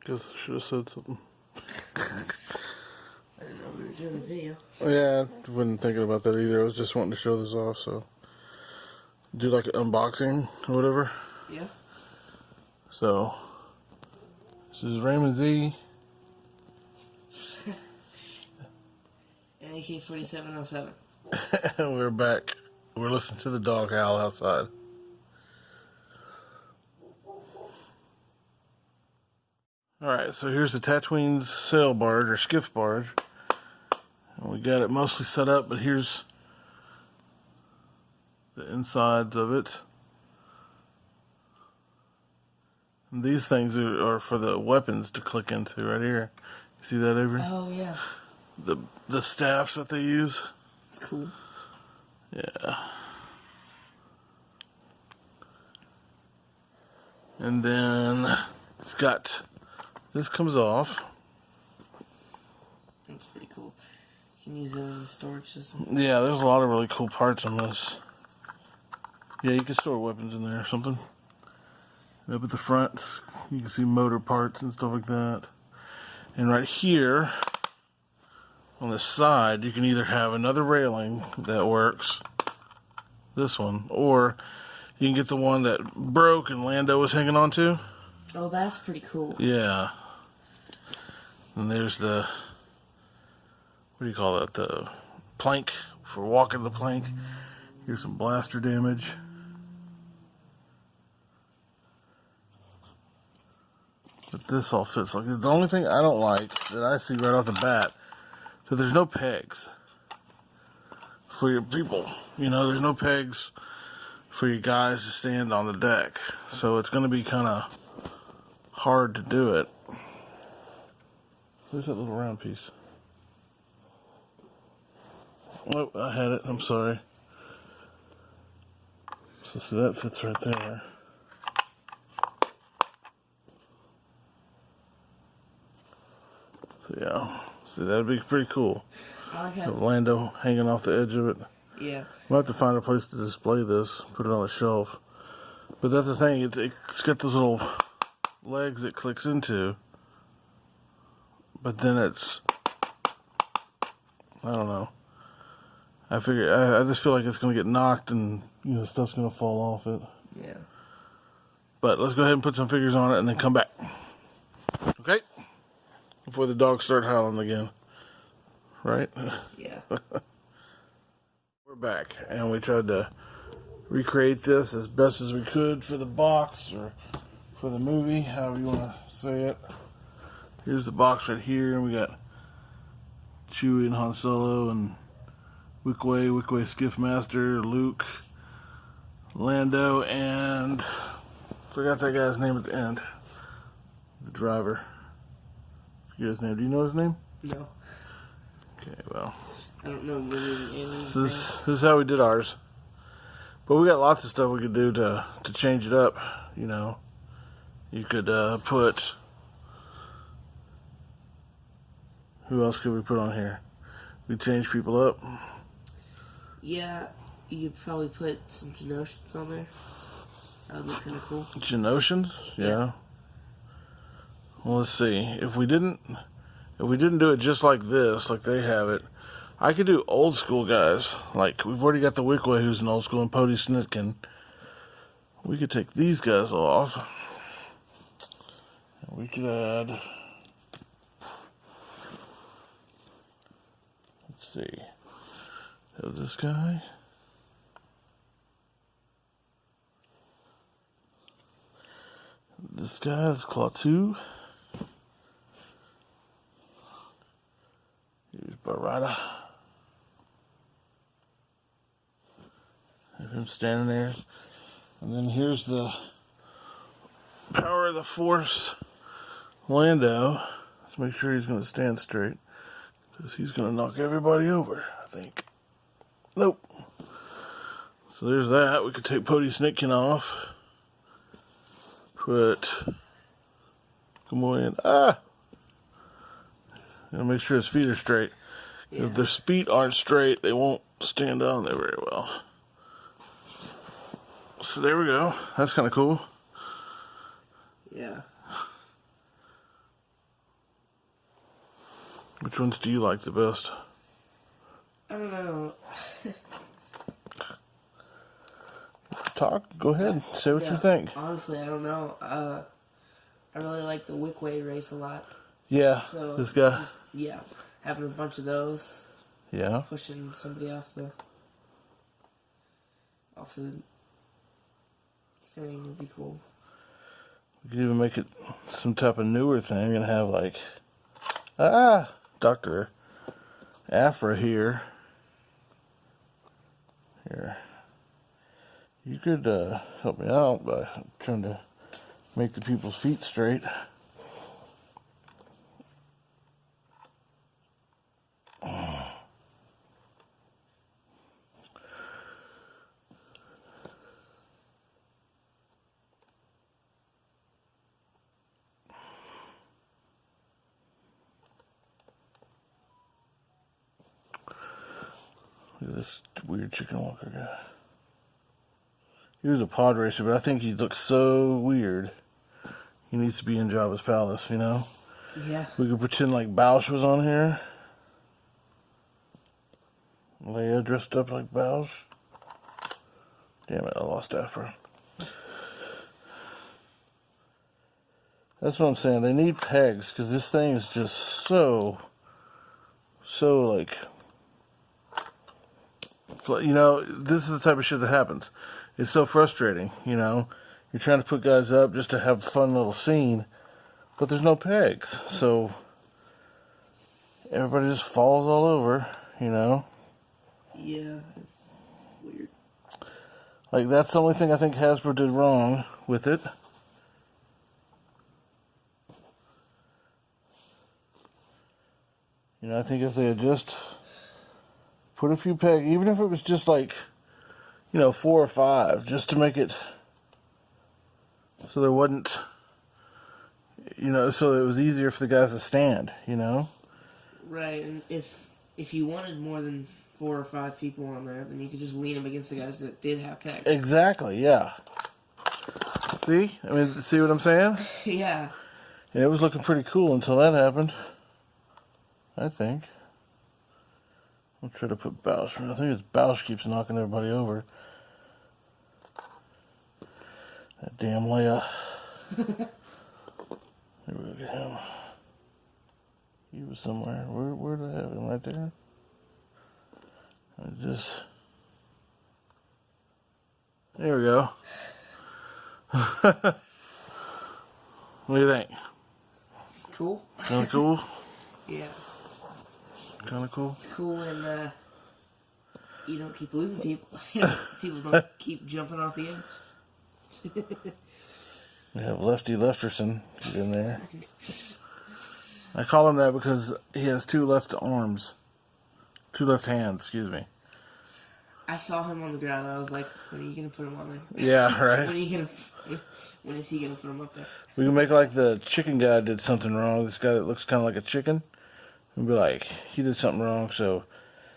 Guess I should have said something. I didn't know we were doing a video. Yeah, I wasn't thinking about that either. I was just wanting to show this off, so. Do like an unboxing or whatever. Yeah. So, this is Raymond Z. And AK-4707. And we're back. We're listening to the dog howl outside. Alright, so here's the Tatooine sail barge, or skiff barge. And we got it mostly set up, but here's the insides of it. And these things are for the weapons to click into right here. You see that, Avery? Oh, yeah. The staffs that they use. It's cool. Yeah. And then it's got, this comes off. That's pretty cool. You can use that as a storage system. Yeah, there's a lot of really cool parts on this. Yeah, you can store weapons in there or something. And up at the front, you can see motor parts and stuff like that. And right here, on the side, you can either have another railing that works, this one, or you can get the one that broke and Lando was hanging on to. Oh, that's pretty cool. Yeah. And there's the, what do you call that? The plank for walking the plank. Here's some blaster damage. But this all fits. Like, the only thing I don't like that I see right off the bat, so there's no pegs for your people. You know, there's no pegs for you guys to stand on the deck. So it's going to be kind of hard to do it. Where's that little round piece? Oh, I had it. I'm sorry. So see, that fits right there. So yeah, see, that'd be pretty cool. I like how Lando hanging off the edge of it. Yeah. We'll have to find a place to display this, put it on a shelf. But that's the thing, it's got those little legs it clicks into. But then it's, I don't know. I just feel like it's going to get knocked and, you know, stuff's going to fall off it. Yeah. But let's go ahead and put some figures on it and then come back. Okay? Before the dogs start howling again. Right? Yeah. We're back, and we tried to recreate this as best as we could for the box or for the movie, however you want to say it. Here's the box right here, and we got Chewie and Han Solo and Wickway Skiff Master, Luke, Lando, and forgot that guy's name at the end. The driver. Forget his name. Do you know his name? No. Okay, well. I don't know really the aliens. So this is how we did ours. But we got lots of stuff we could do to change it up, you know. You could put... Who else could we put on here? We change people up. Yeah, you could probably put some Genoshans on there. That would look kind of cool. Genoshans? Yeah. Well, let's see. If we didn't do it just like this, like they have it, I could do old school guys. Like, we've already got the Wickway, who's an old school, and Podie Snitkin. We could take these guys off. And we could add... Let's see. Have this guy. This guy is Claw 2. Here's Barada. Have him standing there. And then here's the Power of the Force Lando. Let's make sure he's going to stand straight, because he's going to knock everybody over, I think. Nope. So there's that. We could take Podie Snitkin off. Put... Come on in. Ah! Gotta make sure his feet are straight. Yeah. If their feet aren't straight, they won't stand on there very well. So there we go. That's kind of cool. Yeah. Which ones do you like the best? I don't know. Talk. Go ahead. Say what Yeah, you think. honestly, I don't know. I really like the Wickway race a lot. Yeah. So This guy. just, yeah, having a bunch of those, Yeah. pushing somebody off the thing would be cool. We could even make it some type of newer thing and have like, Dr. Afra here. Here. You could help me out by trying to make the people's feet straight. Look at this weird chicken walker guy. He was a pod racer, but I think he looks so weird. He needs to be in Jabba's palace, you know? Yeah. We could pretend like Bausch was on here. Leia dressed up like Bausch. Damn it, I lost Afra. That's what I'm saying. They need pegs, because this thing is just so like, you know, this is the type of shit that happens. It's so frustrating, you know. You're trying to put guys up just to have a fun little scene, but there's no pegs. So everybody just falls all over, you know. Yeah, it's weird. Like, that's the only thing I think Hasbro did wrong with it. You know, I think if they had just put a few pegs, even if it was just like, you know, 4 or 5, just to make it so there wasn't, you know, so it was easier for the guys to stand, you know? Right, and if you wanted more than 4 or 5 people on there, then you could just lean them against the guys that did have pegs. Exactly, yeah. See? I mean, see what I'm saying? Yeah. And it was looking pretty cool until that happened, I think. I'll try to put Bausch. I think it's Bausch keeps knocking everybody over. That damn Leia. Here we get him. He was somewhere. Where did I have him? Right there? There we go. What do you think? Cool. Kind of cool? Yeah. Kind of cool? It's cool, and you don't keep losing people. People don't keep jumping off the edge. We have Lefty Lefterson in there. I call him that because he has 2 left arms. 2 left hands, excuse me. I saw him on the ground, and I was like, when are you going to put him on there? Yeah, right. When is he going to put him up there? We can make like the chicken guy did something wrong. This guy that looks kind of like a chicken. And be like, he did something wrong, so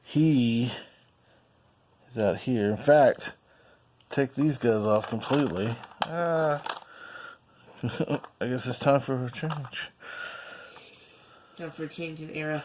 he is out here. In fact, take these guys off completely. I guess it's time for a change. Time for a change in era.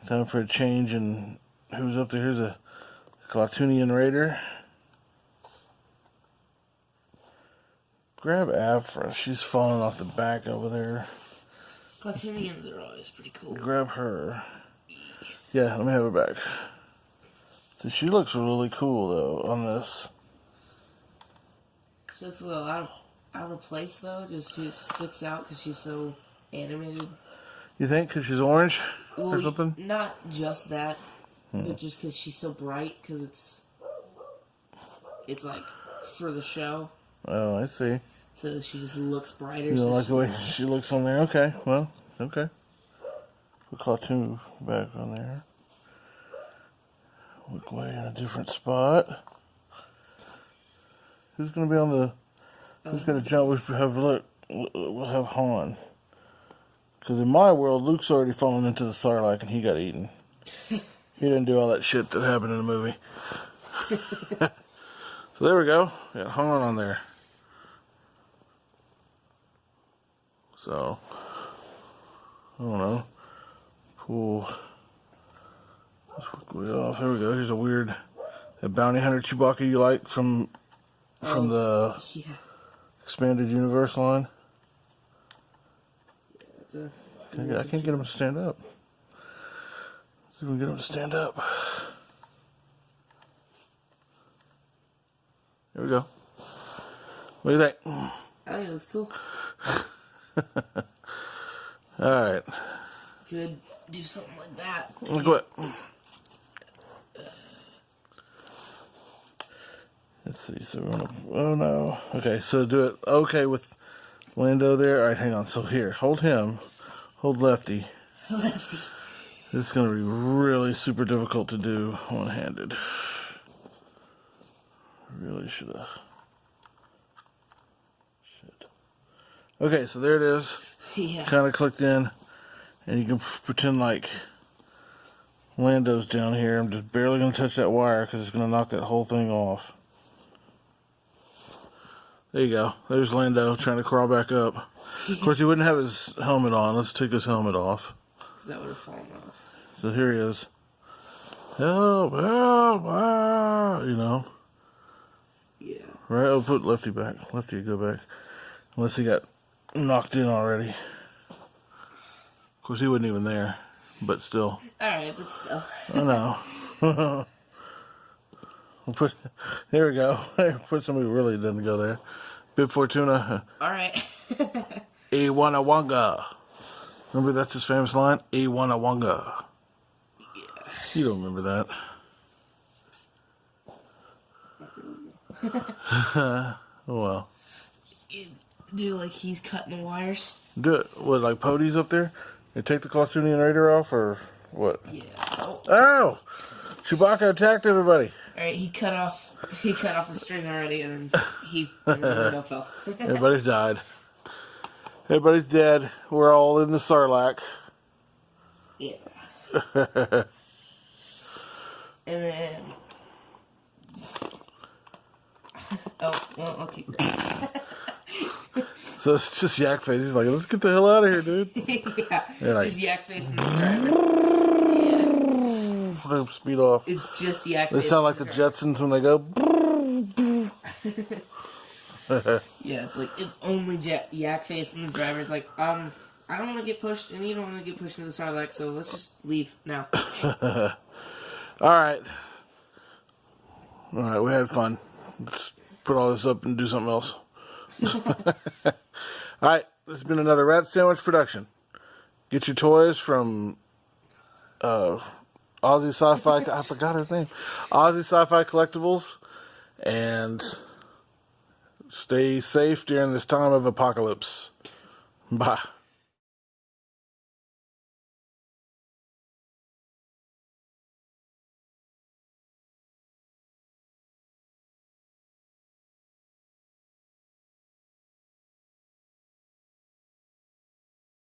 Time for a change in who's up there. Here's a Tatooine Raider. Grab Afra. She's falling off the back over there. Clatoonians are always pretty cool. Grab her. Yeah, let me have her back. So she looks really cool, though, on this. She looks a little out of place, though. Just she sticks out because she's so animated. You think? Because she's orange or something? Not just that, but just because she's so bright, because it's like for the show. Oh, I see. So she just looks brighter. You don't like the way she looks on there? Okay, well, okay. Put Clatoon back on there. Look way in a different spot. Who's going to be on the... Who's going to jump? We'll have Han. Because in my world, Luke's already fallen into the Sarlacc and he got eaten. He didn't do all that shit that happened in the movie. So there we go. Got Han on there. So, I don't know. Cool. Let's work way off. There we go. Here's a weird bounty hunter Chewbacca you like from the Yeah. expanded universe line. Yeah, I can't get him to stand up. Let's see if we can get him to stand up. There we go. What do you think? I think it looks cool. Alright. Could do something like that. Look what. Let's see. So we're gonna. Oh no. Okay. So do it. Okay with Lando there. All right. Hang on. So here, hold him. Hold Lefty. Lefty. This is gonna be really super difficult to do one-handed. Really should have. Shit. Okay. So there it is. Yeah. Kind of clicked in, and you can pretend like Lando's down here. I'm just barely gonna touch that wire because it's gonna knock that whole thing off. There you go. There's Lando trying to crawl back up. Of course, he wouldn't have his helmet on. Let's take his helmet off. That would have fallen off. So here he is. Help, help, ah, you know. Yeah. Right? I'll put Lefty back. Lefty, go back. Unless he got knocked in already. Of course, he wasn't even there. But still. Alright, but still. I know. There we go. Put somebody who really didn't go there. Bib Fortuna. Alright. Awanawanga. Remember that's his famous line? Awanawanga. Yeah. You don't remember that. Oh well. You do like he's cutting the wires? Do it. What, like Pody's up there? You take the Claustunian Raider off or what? Yeah. Oh. Oh! Chewbacca attacked everybody. Alright, he cut off the string already and then the window fell. Everybody died. Everybody's dead. We're all in the Sarlacc. Yeah. And then oh, well, I'll keep going. So it's just Yak Face. He's like, let's get the hell out of here, dude. Yeah. Like, Just Yak Face in the driver. Yeah. Speed off. It's just Yak They Face. sound like the Jetsons when they go. Yeah, it's like, it's only Yak Face in the driver. It's like, I don't want to get pushed, and you don't want to get pushed into the Sarlacc, so let's just leave now. Alright. Alright, we had fun. Let's put all this up and do something else. Alright, this has been another Rat Sandwich production. Get your toys from Aussie Sci-Fi, I forgot his name. Aussie Sci-Fi Collectibles. And stay safe during this time of apocalypse. Bye.